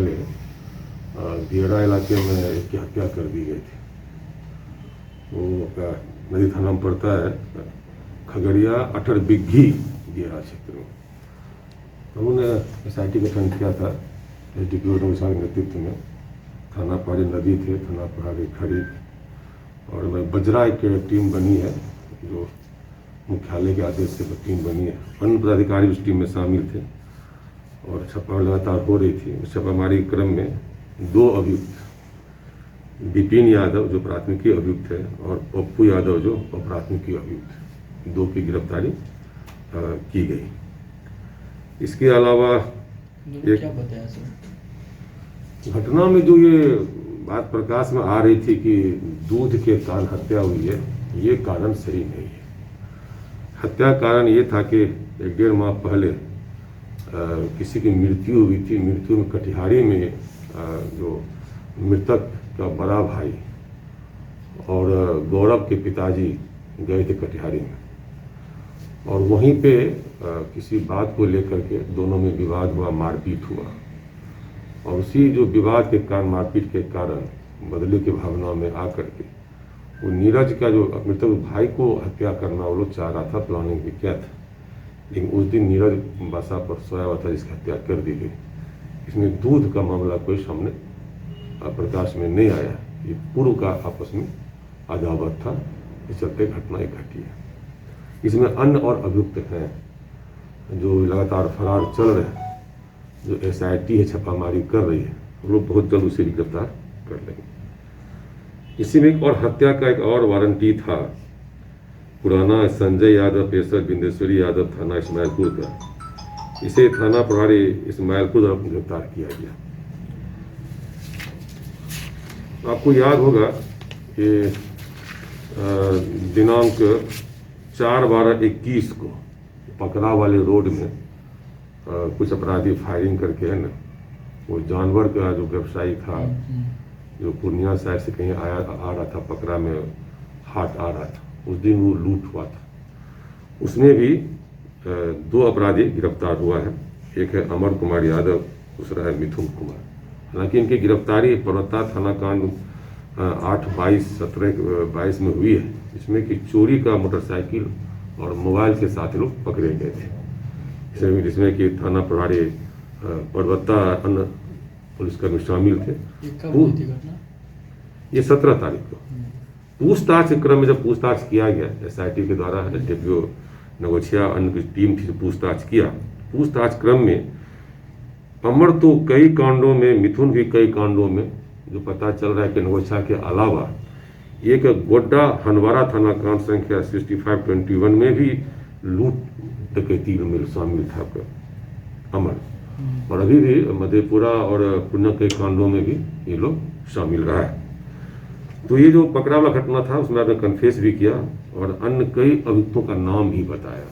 पहले दियरा इलाके में एक की हत्या कर दी गई थी। वो नदी थाना में पड़ता है, खगड़िया अटरबिग्घी दियरा क्षेत्र में। उन्होंने SIT गठन किया था SDPO के नेतृत्व में। थाना प्रभारी नदी थे, थाना प्रभारी खड़ी और बजरा एक टीम बनी है जो मुख्यालय के आदेश से टीम बनी है। अन्य पदाधिकारी उस टीम में शामिल थे और छापामारी लगातार हो रही थी। उस छापामारी क्रम में 2 अभियुक्त, विपिन यादव जो प्राथमिकी अभियुक्त है और पप्पू यादव जो अप्राथमिकी अभियुक्त है, 2 की गिरफ्तारी की गई। इसके अलावा क्या बताया सर? घटना में जो ये बात प्रकाश में आ रही थी कि दूध के कारण हत्या हुई है, ये कारण सही नहीं है। हत्या कारण ये था कि 1-1.5 माह पहले किसी की मृत्यु हुई थी। मृत्यु में कटिहारी में जो मृतक का बड़ा भाई और गौरव के पिताजी गए थे कटिहारी में और वहीं पे किसी बात को लेकर के दोनों में विवाद हुआ, मारपीट हुआ और उसी जो विवाद के कारण, मारपीट के कारण बदले की भावना में आकर के वो नीरज का जो मृतक भाई को हत्या करना वो लोग चाह रहा था, प्लानिंग भी किया था। लेकिन उस दिन नीरज बासा पर सोया हुआ था जिसकी हत्या कर दी गई। इसमें दूध का मामला कोई सामने प्रकाश में नहीं आया। ये पूर्व का आपस में अदावत था, इस चलते घटना घटी है। इसमें अन्य और अभियुक्त हैं जो लगातार फरार चल रहे हैं। जो SIT है छापामारी कर रही है, हम लोग बहुत जल्द उसे भी गिरफ्तार कर लेंगे। इसी में एक और हत्या का एक और वारंटी था, पुराना संजय यादव पेशर बिंदेश्वरी यादव थाना इस्माइलपुर का। इसे थाना प्रभारी इस्माइलपुर द्वारा गिरफ्तार किया गया। आपको याद होगा कि दिनांक 4/12/21 को पकड़ा वाले रोड में कुछ अपराधी फायरिंग करके है ना, वो जानवर का जो व्यवसायी था जो पूर्णिया साइड से कहीं आ रहा था, पकड़ा में हाट आ रहा था, उस दिन वो लूट हुआ था। उसमें भी 2 अपराधी गिरफ्तार हुआ है। एक है अमर कुमार यादव, दूसरा है मिथुन कुमार। हालांकि इनकी गिरफ्तारी पर्वता थाना कांड 8/22/17/22 में हुई है, जिसमें कि चोरी का मोटरसाइकिल और मोबाइल के साथ लोग पकड़े गए थे। जिसमें कि थाना प्रभारी पर्वता अन्य पुलिसकर्मी शामिल थे। ये 17 तारीख को पूछताछ के क्रम में जब पूछताछ किया गया SIT के द्वारा, SDPO नगोछिया अन्य की टीम थी, पूछताछ किया। पूछताछ क्रम में अमर तो कई कांडों में, मिथुन भी कई कांडों में, जो पता चल रहा है कि नगोछिया के अलावा एक गोड्डा हनवारा थाना कांड संख्या 6521 में भी लूट डकैती में शामिल था अमर, और अभी भी मधेपुरा और पूर्णिया के कांडों में भी ये लोग शामिल रहा है। तो ये जो पकड़ा हुआ घटना था उसमें आपने कन्फेस भी किया और अन्य कई अभियुक्तों का नाम भी बताया।